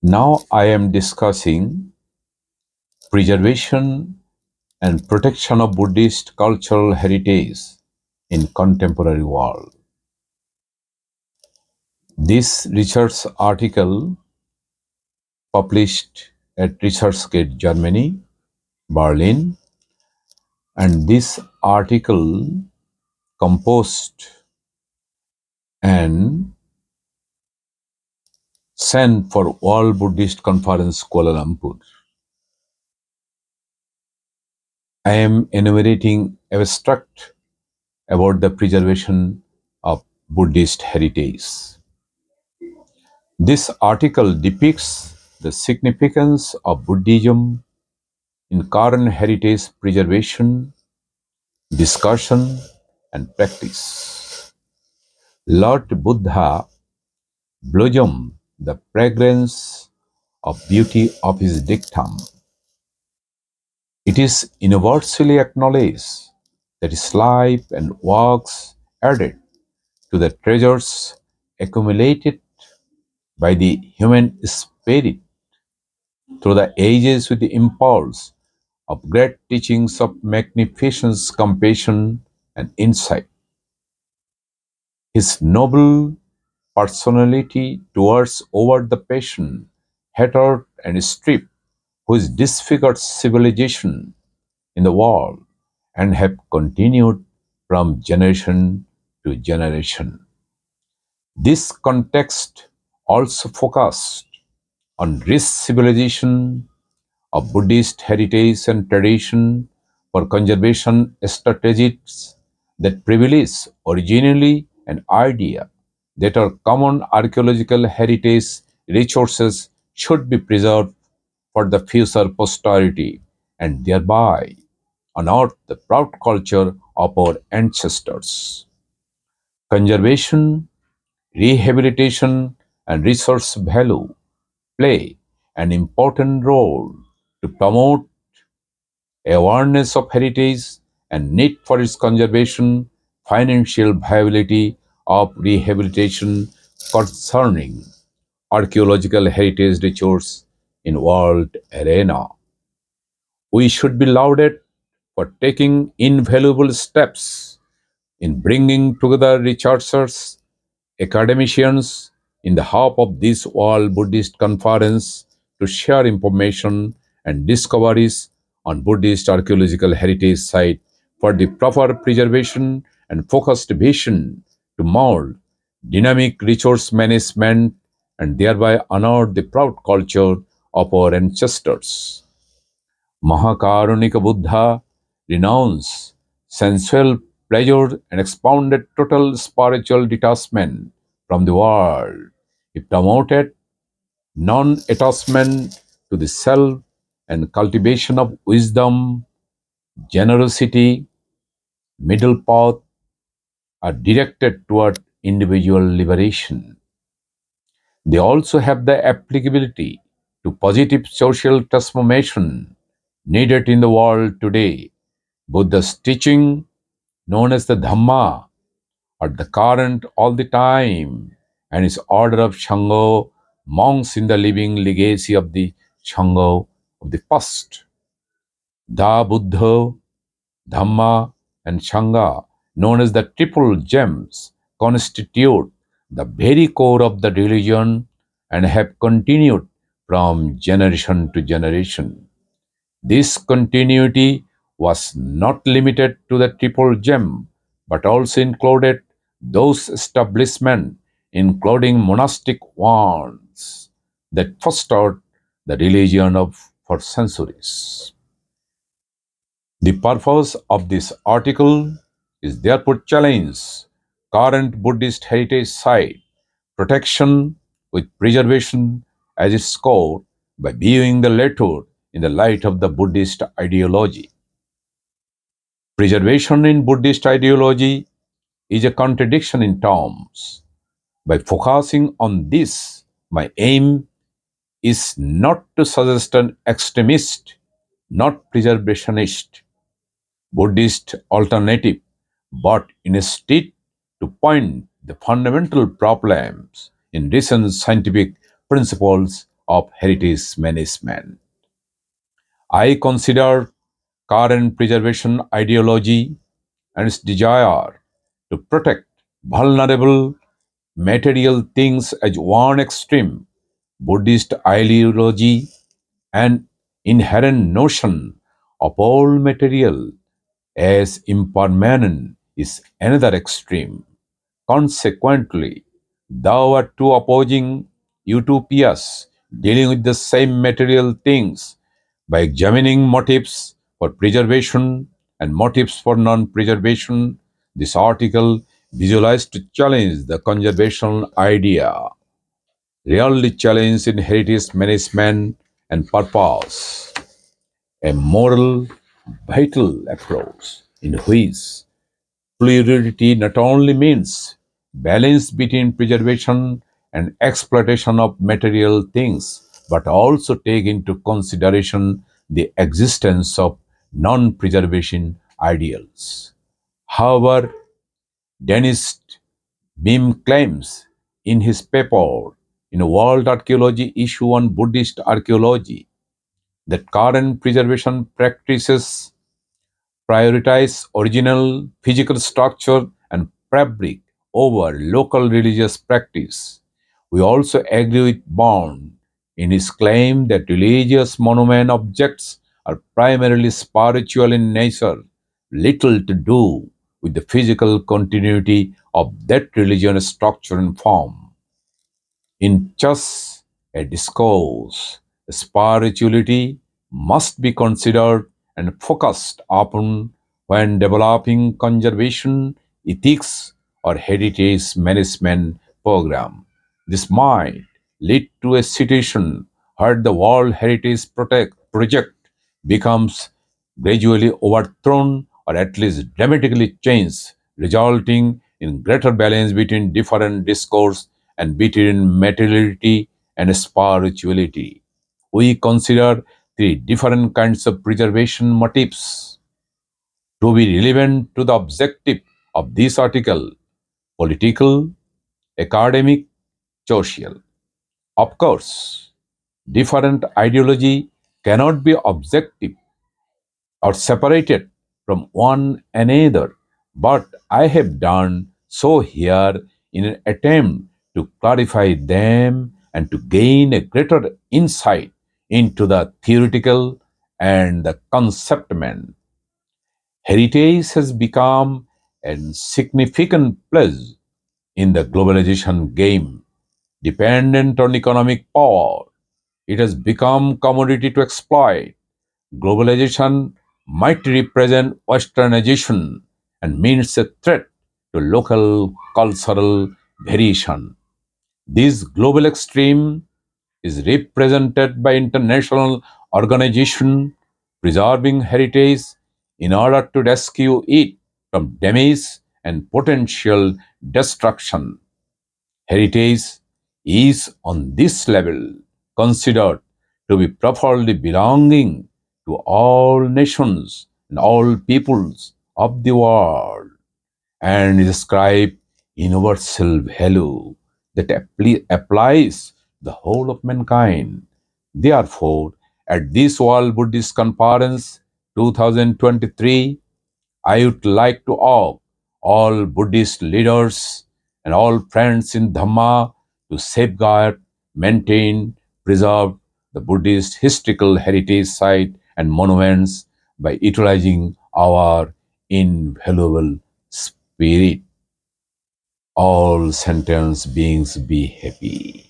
Now I am discussing preservation and protection of Buddhist cultural heritage in contemporary world. This research article published at ResearchGate Germany, Berlin, and this article composed and sent for World Buddhist Conference Kuala Lumpur. I am enumerating abstract about the preservation of Buddhist heritage. This article depicts the significance of Buddhism in current heritage preservation, discussion, and practice. Lord Buddha blossomed the fragrance of beauty of his dictum. It is universally acknowledged that his life and works added to the treasures accumulated by the human spirit through the ages with the impulse of great teachings of magnificence, compassion, and insight. His noble personality towards over the passion, hatred, and strife which disfigured civilization in the world and have continued from generation to generation. This context also focused on rich civilization of Buddhist heritage and tradition for conservation strategies that privilege originally an idea that our common archaeological heritage resources should be preserved for the future posterity and thereby honor the proud culture of our ancestors. Conservation, rehabilitation, and resource value play an important role to promote awareness of heritage and need for its conservation, financial viability of rehabilitation concerning archaeological heritage resource in world arena. We should be lauded for taking invaluable steps in bringing together researchers, academicians in the hope of this World Buddhist Conference to share information and discoveries on Buddhist archaeological heritage site for the proper preservation and focused vision to mold dynamic resource management and thereby honor the proud culture of our ancestors. Mahakarunika Buddha renounced sensual pleasure and expounded total spiritual detachment from the world. He promoted non attachment to the self and cultivation of wisdom, generosity, middle path are directed toward individual liberation. They also have the applicability to positive social transformation needed in the world today. Buddha's teaching, known as the Dhamma, are the current all the time, and his order of Sangha, monks in the living legacy of the Sangha of the past. The Buddha, Dhamma, and Sangha, known as the triple gems, constitute the very core of the religion and have continued from generation to generation. This continuity was not limited to the triple gem, but also included those establishments, including monastic ones, that fostered the religion of for centuries. The purpose of this article is therefore challenge current Buddhist heritage site protection with preservation as its core by viewing the latter in the light of the Buddhist ideology. Preservation in Buddhist ideology is a contradiction in terms. By focusing on this, my aim is not to suggest an extremist, not preservationist Buddhist alternative, but instead to point the fundamental problems in recent scientific principles of heritage management. I consider current preservation ideology and its desire to protect vulnerable material things as one extreme. Buddhist ideology and inherent notion of all material as impermanent is another extreme. Consequently, thou art two opposing utopias dealing with the same material things. By examining motives for preservation and motives for non preservation, this article visualized to challenge the conservation idea, really challenge in heritage management and purpose, a moral, vital approach in which plurality not only means balance between preservation and exploitation of material things, but also take into consideration the existence of non-preservation ideals. However, Dennis Beam claims in his paper in a World Archaeology issue on Buddhist archaeology that current preservation practices prioritize original physical structure and fabric over local religious practice. We also agree with Bond in his claim that religious monument objects are primarily spiritual in nature, little to do with the physical continuity of that religious structure and form. In just a discourse, spirituality must be considered and focused upon when developing conservation ethics or heritage management program. This might lead to a situation where the World Heritage Project becomes gradually overthrown or at least dramatically changed, resulting in greater balance between different discourse and between materiality and spirituality. We consider three different kinds of preservation motives to be relevant to the objective of this article: political, academic, social. Of course, different ideology cannot be objective or separated from one another, but I have done so here in an attempt to clarify them and to gain a greater insight into the theoretical and the conceptment. Heritage has become a significant place in the globalization game, dependent on economic power. It has become commodity to exploit. Globalization might represent westernization and means a threat to local cultural variation. This global extreme is represented by international organization preserving heritage in order to rescue it from damage and potential destruction. Heritage is on this level considered to be properly belonging to all nations and all peoples of the world and is ascribed universal value that applies the whole of mankind. Therefore, at this World Buddhist Conference 2023, I would like to ask all Buddhist leaders and all friends in Dhamma to safeguard, maintain, preserve the Buddhist historical heritage site and monuments by utilizing our invaluable spirit. All sentient beings be happy.